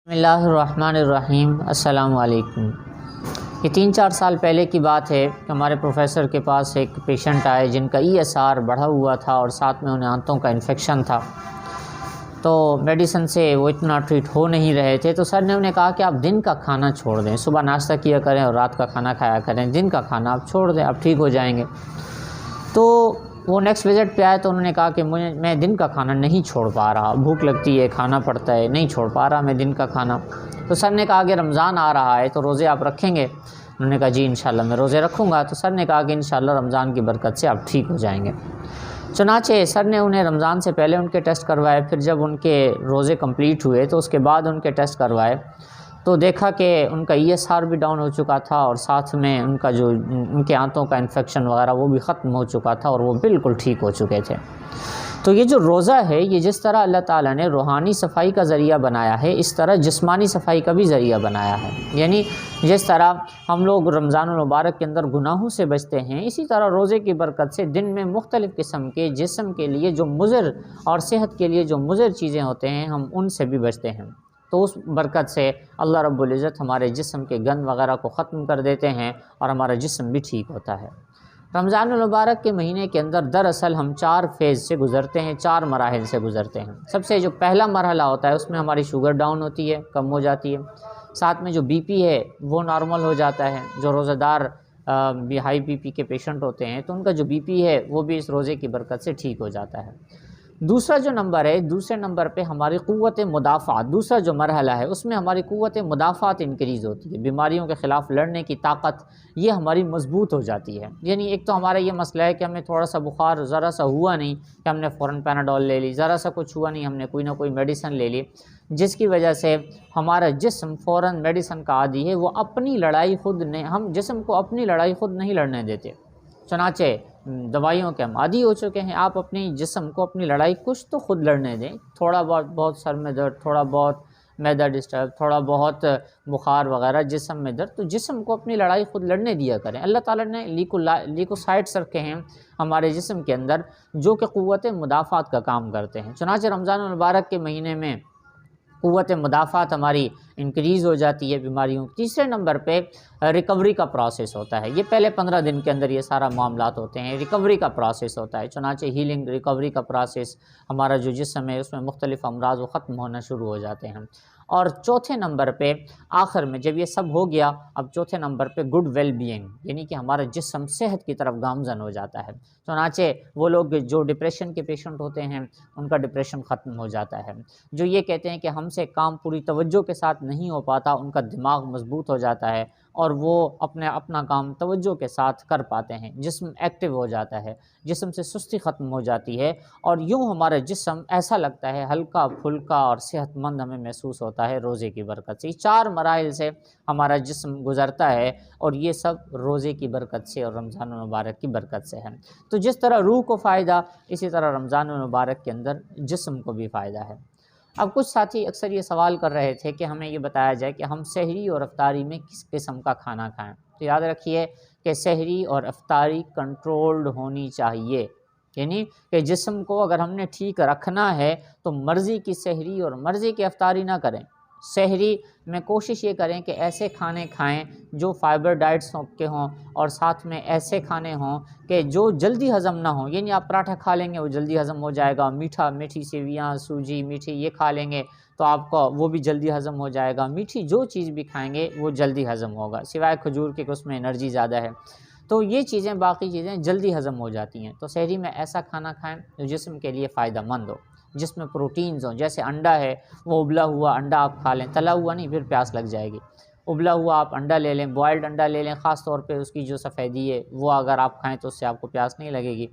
बिस्मिल्लाहिर्रहमानिर्रहीम। अस्सलाम वालेकुम। ये 3-4 साल पहले की बात है कि हमारे प्रोफेसर के पास एक पेशेंट आए जिनका ESR बढ़ा हुआ था और साथ में उन्हें आंतों का इन्फेक्शन था। तो मेडिसिन से वो इतना ट्रीट हो नहीं रहे थे, तो सर ने उन्हें कहा कि आप दिन का खाना छोड़ दें, सुबह नाश्ता किया करें और रात का खाना खाया करें, दिन का खाना आप छोड़ दें, आप ठीक हो जाएंगे। तो वो नेक्स्ट विज़िट पे आए तो उन्होंने कहा कि मैं दिन का खाना नहीं छोड़ पा रहा, भूख लगती है, खाना पड़ता है, नहीं छोड़ पा रहा मैं दिन का खाना। तो सर ने कहा कि रमज़ान आ रहा है तो रोज़े आप रखेंगे? उन्होंने कहा जी इंशाल्लाह मैं रोज़े रखूँगा। तो सर ने कहा कि इंशाल्लाह रमज़ान की बरकत से आप ठीक हो जाएंगे। चुनाचे सर ने उन्हें रमज़ान से पहले उनके टेस्ट करवाए, फिर जब उनके रोज़े कंप्लीट हुए तो उसके बाद उनके टेस्ट करवाए तो देखा कि उनका ESR भी डाउन हो चुका था और साथ में उनका जो उनके आंतों का इन्फेक्शन वगैरह वो भी ख़त्म हो चुका था और वो बिल्कुल ठीक हो चुके थे। तो ये जो रोज़ा है, ये जिस तरह अल्लाह ताला ने रूहानी सफ़ाई का ज़रिया बनाया है, इस तरह जिस्मानी सफ़ाई का भी ज़रिया बनाया है। यानी जिस तरह हम लोग रमज़ानुल मुबारक के अंदर गुनाहों से बचते हैं, इसी तरह रोज़े की बरकत से दिन में मुख्तलिफ़ किस्म के जिस्म के लिए जो मुज़र और सेहत के लिए जो मुज़र चीज़ें होते हैं, हम उनसे भी बचते हैं। तो उस बरकत से अल्लाह रब्बुल इज़्ज़त हमारे जिस्म के गंद वगैरह को ख़त्म कर देते हैं और हमारा जिस्म भी ठीक होता है। रमज़ानुल मुबारक के महीने के अंदर दरअसल हम 4 फेज़ से गुज़रते हैं, 4 मराहिल से गुज़रते हैं। सबसे जो पहला मरहला होता है उसमें हमारी शुगर डाउन होती है, कम हो जाती है। साथ में जो BP है वो नॉर्मल हो जाता है। जो रोज़ेदार हाई BP के पेशेंट होते हैं तो उनका जो BP है वो भी इस रोज़े की बरकत से ठीक हो जाता है। दूसरा जो नंबर है, दूसरे नंबर पे हमारी क़ुव्वत मुदाफ़ात, दूसरा जो मरहला है उसमें हमारी क़ुव्वत मुदाफ़ात इंक्रीज़ होती है। बीमारियों के ख़िलाफ़ लड़ने की ताकत ये हमारी मज़बूत हो जाती है। यानी एक तो हमारा ये मसला है कि हमें थोड़ा सा बुखार ज़रा सा हुआ नहीं कि हमने फ़ौरन पैनाडोल ले ली, ज़रा सा कुछ हुआ नहीं हमने कोई ना कोई मेडिसिन ले ली, जिसकी वजह से हमारा जिस्म फ़ौरन मेडिसिन का आदी है, वो अपनी लड़ाई खुद नहीं, हम जिस्म को अपनी लड़ाई खुद नहीं लड़ने देते। चुनाचे दवाइयों के हम आदी हो चुके हैं। आप अपनी जिस्म को अपनी लड़ाई कुछ तो खुद लड़ने दें। थोड़ा बहुत सर में दर्द, थोड़ा बहुत मैदा डिस्टर्ब, थोड़ा बहुत बुखार वगैरह, जिस्म में दर्द, तो जिस्म को अपनी लड़ाई खुद लड़ने दिया करें। अल्लाह ताला ने ल्यूकोसाइट्स रखे हैं हमारे जिस्म के अंदर जो कि क़ुव्वत मुदाफ़ात का काम करते हैं। चुनांचे रमज़ान मुबारक के महीने में क़ुव्वत मुदाफ़ात हमारी इंक्रीज़ हो जाती है बीमारियों। तीसरे नंबर पे रिकवरी का प्रोसेस होता है। ये पहले 15 दिन के अंदर ये सारा मामलात होते हैं, रिकवरी का प्रोसेस होता है। चुनांचे हीलिंग रिकवरी का प्रोसेस, हमारा जो जिस्म है उसमें मुख्तलिफ़ अमराज़ वो ख़त्म होना शुरू हो जाते हैं। और चौथे नंबर पे आखिर में जब ये सब हो गया, अब चौथे नंबर पे गुड वेल बीइंग, यानी कि हमारा जिस्म सेहत की तरफ गामज़न हो जाता है। चुनांचे वो लोग जो डिप्रेशन के पेशेंट होते हैं उनका डिप्रेशन ख़त्म हो जाता है। जो ये कहते हैं कि हमसे काम पूरी तवज्जो के साथ नहीं हो पाता, उनका दिमाग मज़बूत हो जाता है और वो अपना काम तवज्जो के साथ कर पाते हैं। जिस्म एक्टिव हो जाता है, जिस्म से सुस्ती ख़त्म हो जाती है और यूँ हमारा जिस्म ऐसा लगता है हल्का फुल्का और सेहतमंद हमें महसूस होता है रोज़े की बरकत से। 4 मराइल से हमारा जिस्म गुज़रता है और ये सब रोज़े की बरकत से और रमज़ान मुबारक की बरकत से है। तो जिस तरह रूह को फ़ायदा, इसी तरह रमज़ान मुबारक के अंदर जिस्म को भी फ़ायदा है। अब कुछ साथी अक्सर ये सवाल कर रहे थे कि हमें ये बताया जाए कि हम सहरी और अफ्तारी में किस किस्म का खाना खाएं। तो याद रखिए कि सहरी और अफ्तारी कंट्रोल्ड होनी चाहिए। यानी कि जिस्म को अगर हमने ठीक रखना है तो मर्ज़ी की सहरी और मर्ज़ी की अफ्तारी ना करें। सहरी में कोशिश ये करें कि ऐसे खाने खाएं जो फाइबर डाइट्स के हों और साथ में ऐसे खाने हों कि जो जल्दी हज़म ना हो। यानी आप पराठा खा लेंगे वो जल्दी हज़म हो जाएगा, मीठी सेवियाँ, सूजी, मीठी ये खा लेंगे तो आपका वो भी जल्दी हज़म हो जाएगा। मीठी जो चीज़ भी खाएंगे वो जल्दी हज़म होगा, सिवाय खजूर के, उसमें एनर्जी ज़्यादा है। तो ये चीज़ें, बाकी चीज़ें जल्दी हज़म हो जाती हैं। तो सहरी में ऐसा खाना खाएं जो जिस्म के लिए फ़ायदेमंद हो, जिसमें प्रोटीन्स हों। जैसे अंडा है, वो उबला हुआ अंडा आप खा लें, तला हुआ नहीं, फिर प्यास लग जाएगी। उबला हुआ आप अंडा ले लें, बॉयल्ड अंडा ले लें, ख़ास तौर पे उसकी जो सफ़ेदी है वो अगर आप खाएं तो उससे आपको प्यास नहीं लगेगी।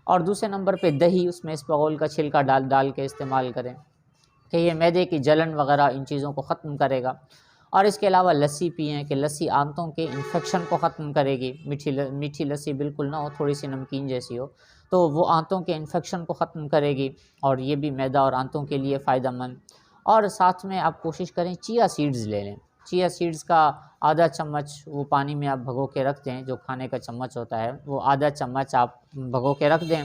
और दूसरे नंबर पे दही, उसमें इसबगोल का छिलका डाल के इस्तेमाल करें कि ये मैदे की जलन वगैरह इन चीज़ों को ख़त्म करेगा। और इसके अलावा लस्सी पिएँ कि लस्सी आंतों के इन्फेक्शन को ख़त्म करेगी। मीठी लस्सी बिल्कुल ना हो, थोड़ी सी नमकीन जैसी हो, तो वो आंतों के इन्फेक्शन को ख़त्म करेगी और ये भी मैदा और आंतों के लिए फ़ायदेमंद। और साथ में आप कोशिश करें चिया सीड्स ले लें। चिया सीड्स का आधा चम्मच वो पानी में आप भगो के रख दें, जो खाने का चम्मच होता है वो आधा चम्मच आप भगो के रख दें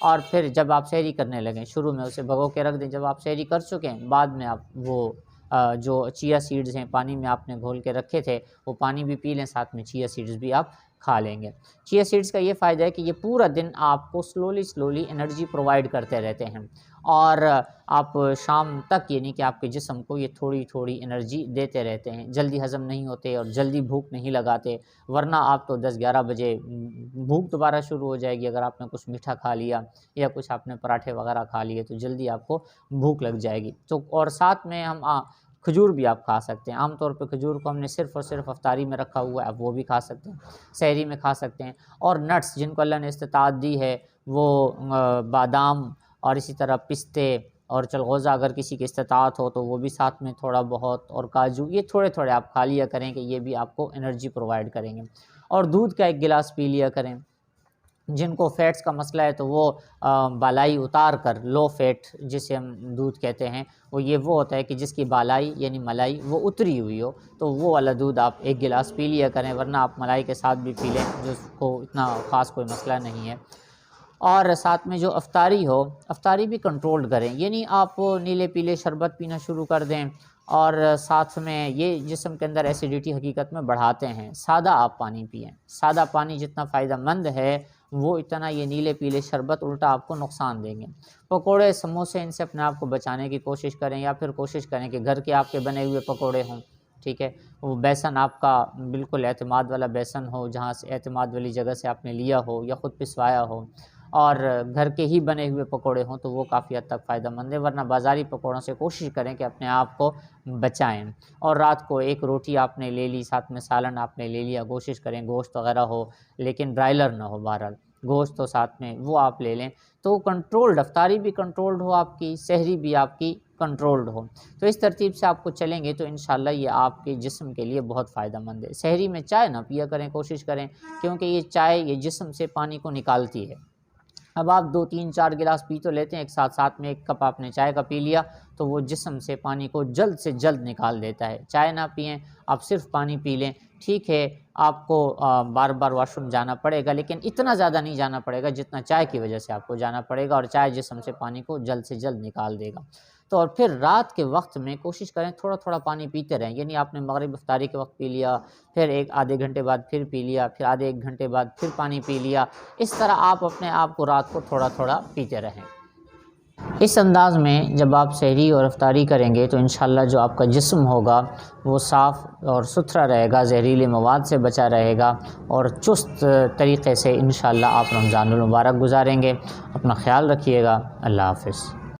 और फिर जब आप सहरी करने लगें, शुरू में उसे भगो के रख दें। जब आप सहरी कर चुके हैं, बाद में आप वो जो चिया सीड्स हैं पानी में आपने घोल के रखे थे वो पानी भी पी लें, साथ में चिया सीड्स भी आप खा लेंगे। चिया सीड्स का ये फ़ायदा है कि ये पूरा दिन आपको स्लोली एनर्जी प्रोवाइड करते रहते हैं और आप शाम तक यानी कि आपके जिस्म को ये थोड़ी थोड़ी एनर्जी देते रहते हैं, जल्दी हज़म नहीं होते और जल्दी भूख नहीं लगाते, वरना आप तो 10-11 बजे भूख दोबारा शुरू हो जाएगी। अगर आपने कुछ मीठा खा लिया या कुछ आपने पराठे वगैरह खा लिए तो जल्दी आपको भूख लग जाएगी। तो और साथ में हम खजूर भी आप खा सकते हैं। आमतौर पे खजूर को हमने सिर्फ़ और सिर्फ अफ्तारी में रखा हुआ है, आप वो भी खा सकते हैं, सहरी में खा सकते हैं। और नट्स जिनको अल्लाह ने इस्तिताअत दी है वो बादाम और इसी तरह पिस्ते और चलगोज़ा अगर किसी की इस्तिताअत हो तो वो भी साथ में थोड़ा बहुत, और काजू, ये थोड़े थोड़े आप खा लिया करें कि ये भी आपको एनर्जी प्रोवाइड करेंगे। और दूध का 1 गिलास पी लिया करें। जिनको फ़ैट्स का मसला है तो वो बालाई उतार कर, लो फ़ैट जिसे हम दूध कहते हैं, वो होता है कि जिसकी बालाई यानी मलाई वो उतरी हुई हो, तो वो वाला दूध आप 1 गिलास पी लिया करें, वरना आप मलाई के साथ भी पी लें, जिसको इतना ख़ास कोई मसला नहीं है। और साथ में जो अफ्तारी हो, अफ्तारी भी कंट्रोल करें, यानी आप नीले पीले शरबत पीना शुरू कर दें और साथ में ये जिस्म के अंदर एसिडिटी हकीकत में बढ़ाते हैं। सादा आप पानी पिएं, सादा पानी जितना फ़ायदेमंद है वो इतना ये नीले पीले शरबत उल्टा आपको नुकसान देंगे। पकोड़े समोसे इनसे अपने आप को बचाने की कोशिश करें, या फिर कोशिश करें कि घर के आपके बने हुए पकोड़े हों, ठीक है, वो बेसन आपका बिल्कुल एतमाद वाला बेसन हो, जहाँ से एतमाद वाली जगह से आपने लिया हो या ख़ुद पिसवाया हो, और घर के ही बने हुए पकोड़े हों तो वो काफ़ी हद तक फ़ायदेमंद है, वरना बाज़ारी पकोड़ों से कोशिश करें कि अपने आप को बचाएं। और रात को 1 रोटी आपने ले ली, साथ में सालन आपने ले लिया, कोशिश करें गोश्त वगैरह हो, लेकिन ब्रायलर ना हो, बहरहाल गोश्त तो साथ में वो आप ले लें, तो कंट्रोल्ड अफ्तारी भी कंट्रोल्ड हो आपकी, सहरी भी आपकी कंट्रोल्ड हो। तो इस तरतीब से आपको चलेंगे तो इंशाल्लाह ये आपके जिस्म के लिए बहुत फ़ायदेमंद है। सहरी में चाय ना पिया करें, कोशिश करें, क्योंकि ये चाय ये जिस्म से पानी को निकालती है। अब आप 2, 3, 4 गिलास पी तो लेते हैं एक साथ, साथ में 1 कप आपने चाय का पी लिया तो वो जिस्म से पानी को जल्द से जल्द निकाल देता है। चाय ना पिएं, आप सिर्फ पानी पी लें। ठीक है, आपको बार बार वॉशरूम जाना पड़ेगा, लेकिन इतना ज़्यादा नहीं जाना पड़ेगा जितना चाय की वजह से आपको जाना पड़ेगा, और चाय जिस्म से पानी को जल्द से जल्द निकाल देगा। तो और फिर रात के वक्त में कोशिश करें थोड़ा थोड़ा पानी पीते रहें, यानी आपने मगरिब इफ्तारी के वक्त पी लिया, फिर एक आधे घंटे बाद फिर पी लिया, फिर आधे 1 घंटे बाद फिर पानी पी लिया। इस तरह आप अपने आप को रात को थोड़ा थोड़ा पीते रहें। इस अंदाज़ में जब आप सहरी और इफ्तारी करेंगे तो इंशाल्लाह जो आपका जिस्म होगा वो साफ़ और सुथरा रहेगा, जहरीले मवाद से बचा रहेगा, और चुस्त तरीक़े से इंशाल्लाह आप रमज़ानुल मुबारक गुजारेंगे। अपना ख्याल रखिएगा। अल्लाह हाफ़िज़।